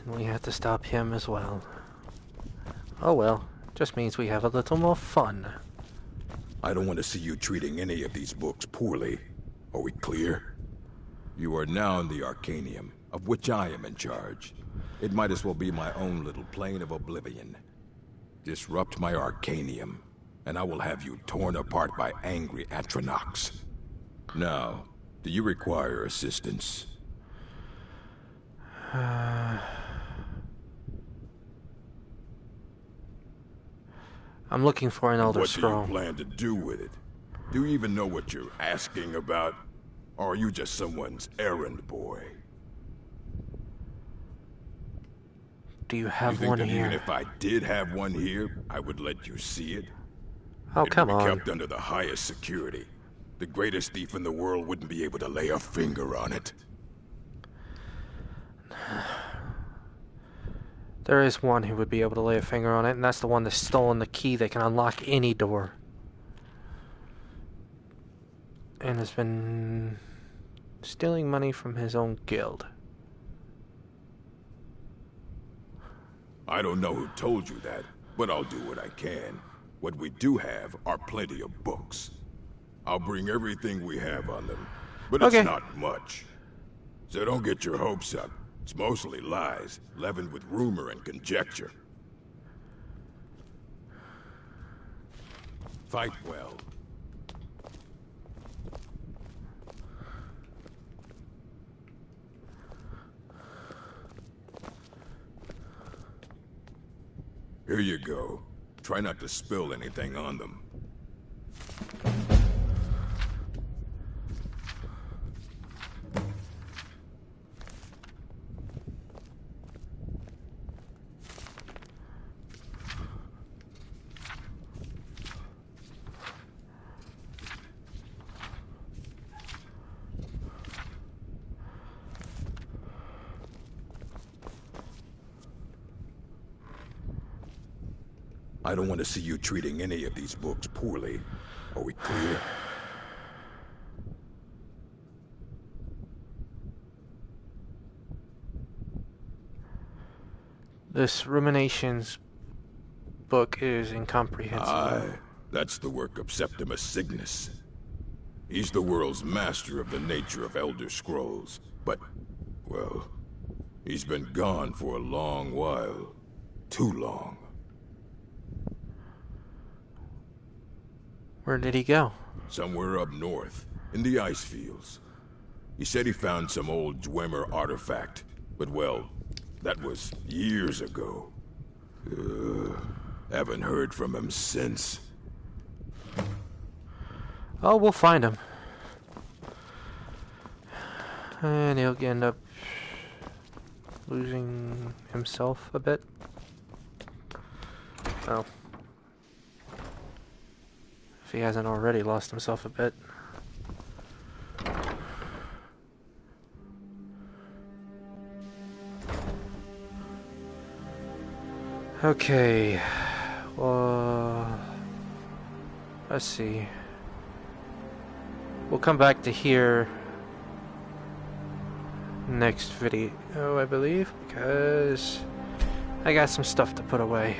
And we have to stop him as well. Oh well, just means we have a little more fun. I don't want to see you treating any of these books poorly. Are we clear? You are now in the Arcanium, of which I am in charge. It might as well be my own little plane of oblivion. Disrupt my Arcanium, and I will have you torn apart by angry Atronachs. Now, do you require assistance? I'm looking for an Elder Scroll. What do you plan to do with it? Do you even know what you're asking about? Or are you just someone's errand boy? Do you have you one think that here? Even if I did have one here, I would let you see it? Oh, come It would on. be kept under the highest security. The greatest thief in the world wouldn't be able to lay a finger on it. There is one who would be able to lay a finger on it, and that's the one that's stolen the key that can unlock any door. And has been stealing money from his own guild. I don't know who told you that, but I'll do what I can. What we do have are plenty of books. I'll bring everything we have on them, but Okay. it's not much. So don't get your hopes up. It's mostly lies, leavened with rumor and conjecture. Fight well. Here you go. Try not to spill anything on them. I don't want to see you treating any of these books poorly. Are we clear? This Ruminations book is incomprehensible. Aye, that's the work of Septimus Cygnus. He's the world's master of the nature of Elder Scrolls, but, well, he's been gone for a long while. Too long. Where did he go? Somewhere up north, in the ice fields. He said he found some old Dwemer artifact, but well, that was years ago. Haven't heard from him since. Oh, we'll find him. And he'll end up losing himself a bit. Oh. If he hasn't already lost himself a bit. Okay. Well, let's see. We'll come back to here next video, I believe, because I got some stuff to put away.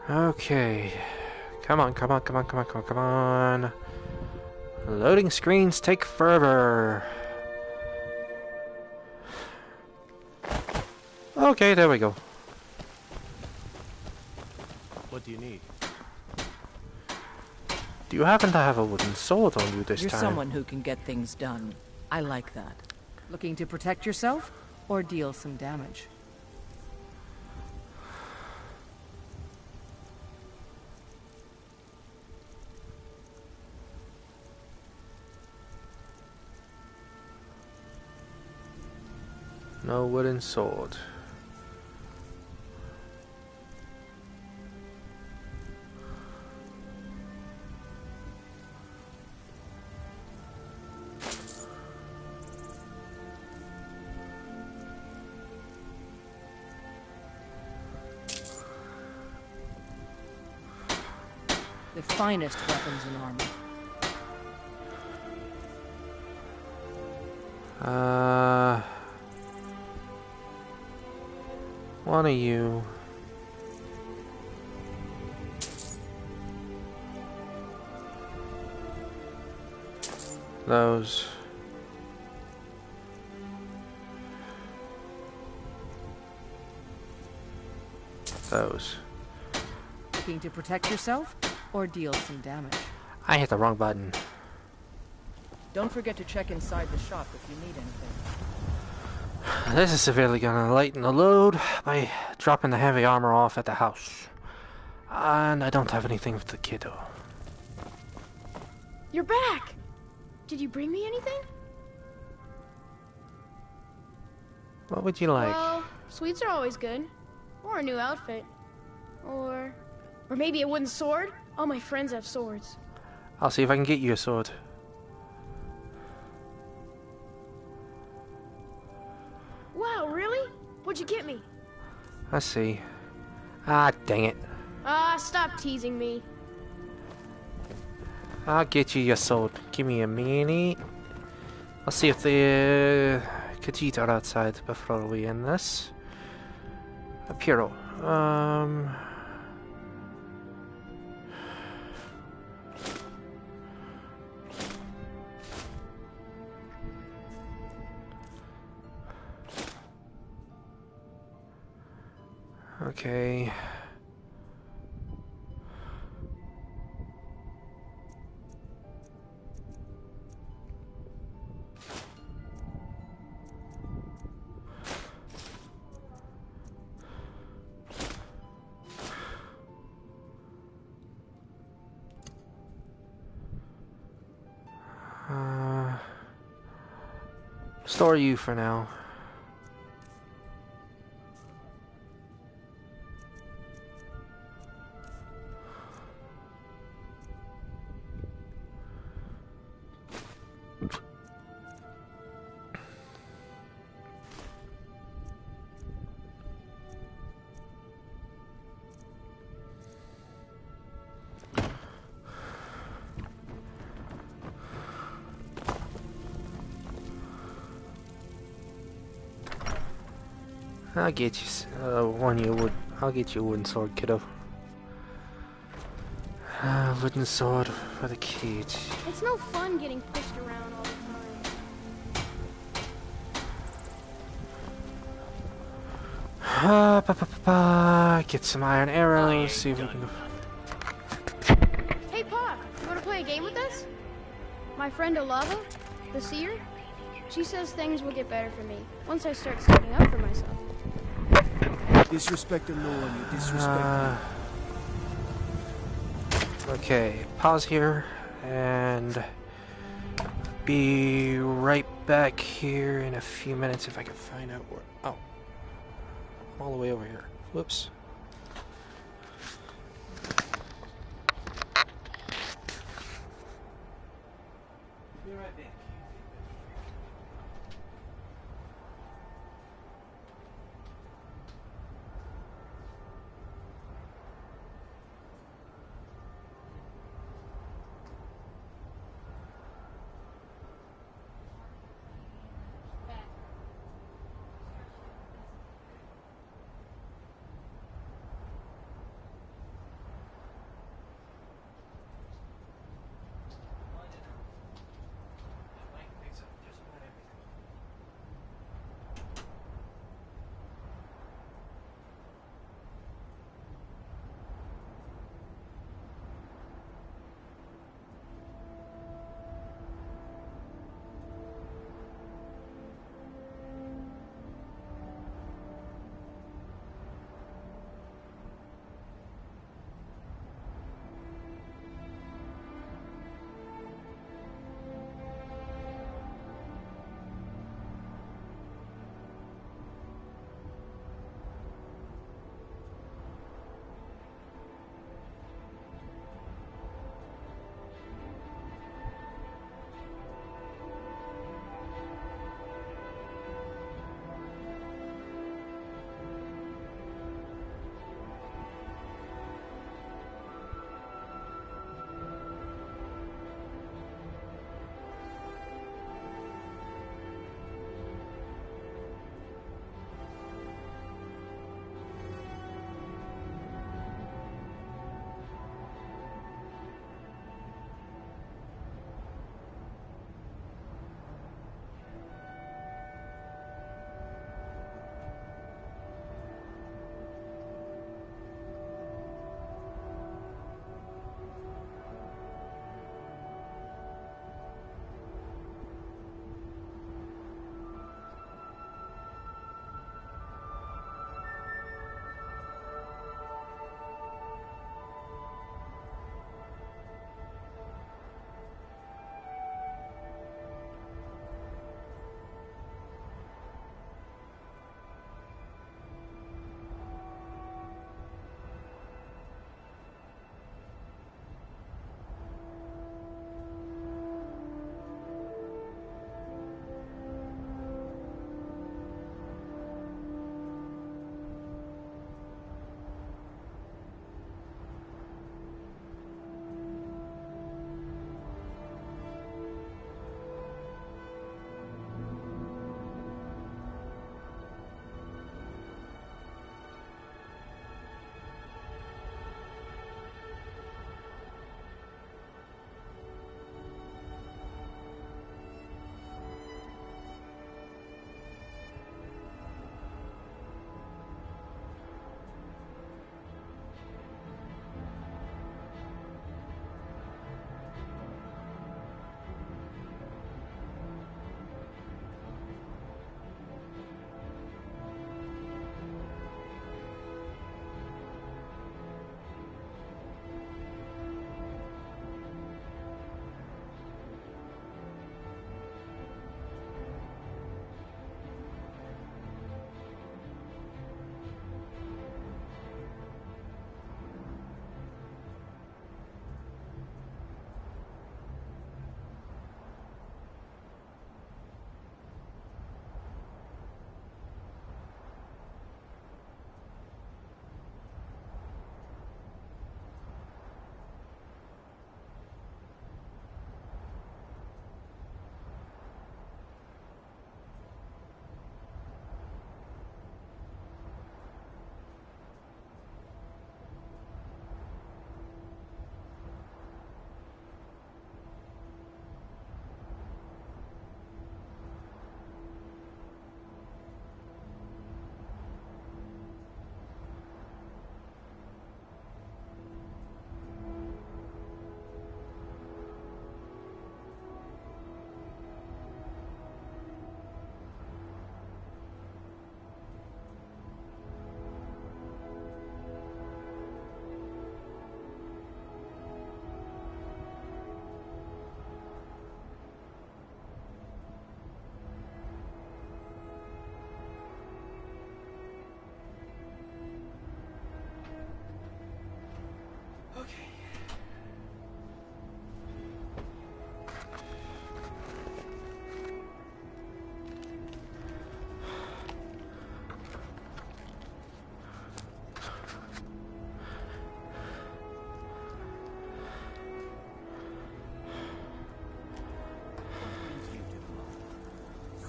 Okay. Come on, come on, come on, come on, come on, come on. Loading screens take forever. Okay, there we go. What do you need? Do you happen to have a wooden sword on you this You're time? someone who can get things done. I like that. Looking to protect yourself or deal some damage? No wooden sword. The finest weapons and armor. One of you. Those. Those. Looking to protect yourself or deal some damage? I hit the wrong button. Don't forget to check inside the shop if you need anything. This is severely gonna lighten the load by dropping the heavy armor off at the house. And I don't have anything for the kiddo. You're back! Did you bring me anything? What would you like? Well, sweets are always good. Or a new outfit. Or maybe a wooden sword? All my friends have swords. I'll see if I can get you a sword. Wow, really? What'd you get me? Let's see. Ah, dang it. Stop teasing me. I'll get you your sword. Give me a minute. I'll see if the Khajiit are outside before we end this. Piero. Okay. Store you for now. I'll get you I'll get you a wooden sword, kiddo. Wooden sword for the kids. It's no fun getting pushed around all the time. Get some iron arrows, see if we can go. Hey, Pa, you wanna play a game with us? My friend Olava, the seer, she says things will get better for me once I start sticking up for myself. Disrespect the law and you disrespect me. Okay, pause here and be right back here in a few minutes if I can find out where. Oh, I'm all the way over here. Whoops. Be right back.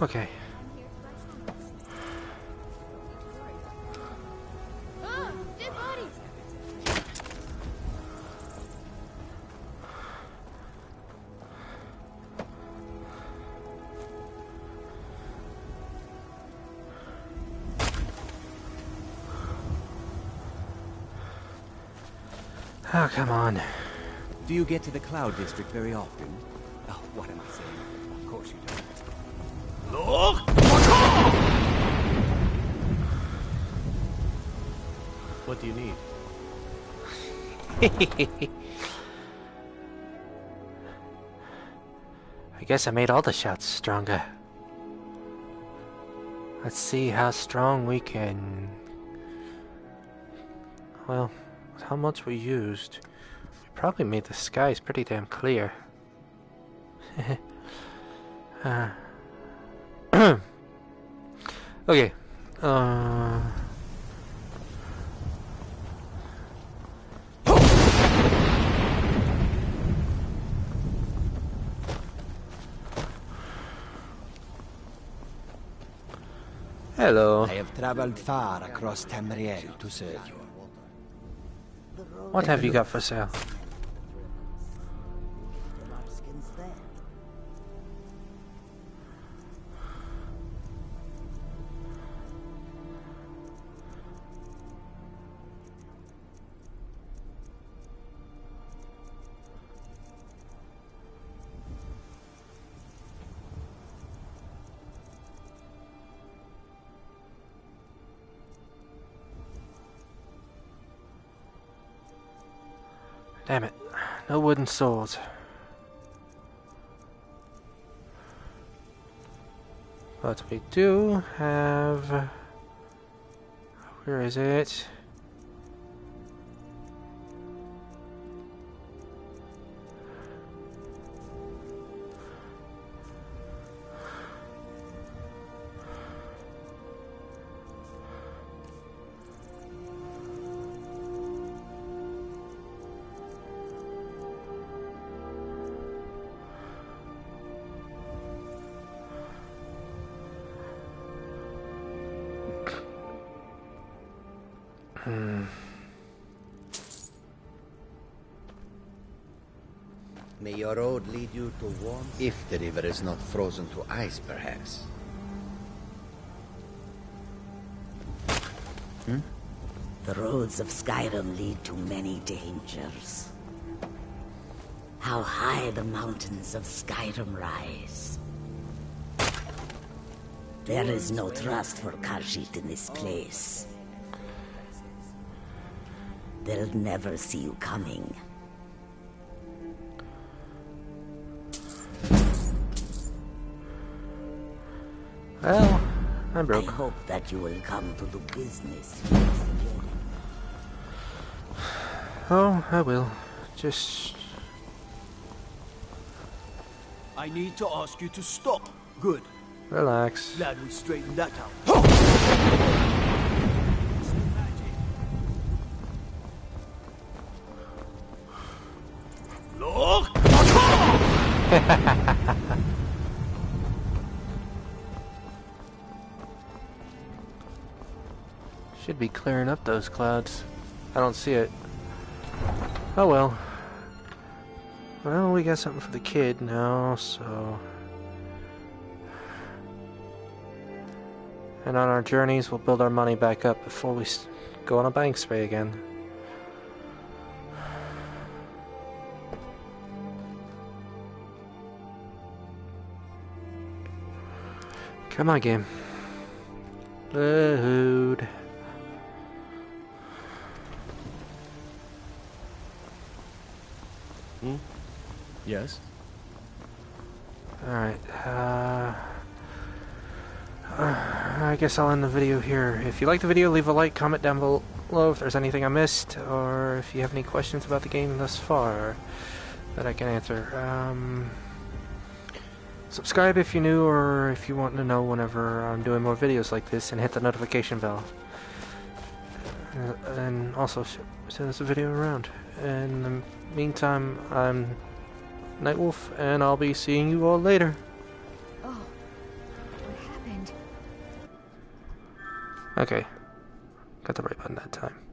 Okay. Ah, dead bodies! Oh, come on. Do you get to the Cloud District very often? Oh, what am I saying? Of course you don't. Look! What do you need? I guess I made all the shots stronger. Let's see how strong we can... Well, how much we used. We probably made the skies pretty damn clear. Okay. Hello. I have traveled far across Tamriel to serve you. What have you got for sale? Damn it. No wooden swords. But we do have... Where is it? May your road lead you to warmth, if the river is not frozen to ice, perhaps. The roads of Skyrim lead to many dangers. How high the mountains of Skyrim rise. There is no trust for Khajiit in this place. They'll never see you coming. Well, I'm broke. I hope that you will come to do business. Oh, I will. Just... I need to ask you to stop. Good. relax. Glad we straightened that out. Look! Should be clearing up those clouds. I don't see it. Oh well. Well, we got something for the kid now, so... And on our journeys, we'll build our money back up before we go on a bank spree again. Come on, game. Load. Yes? Alright, I guess I'll end the video here. If you like the video, leave a like, comment down below if there's anything I missed, or if you have any questions about the game thus far that I can answer. Subscribe if you're new, or if you want to know whenever I'm doing more videos like this, and hit the notification bell. And also send us a video around. In the meantime, I'm Nightwolf, and I'll be seeing you all later. Oh, we're Okay. Got the right button that time.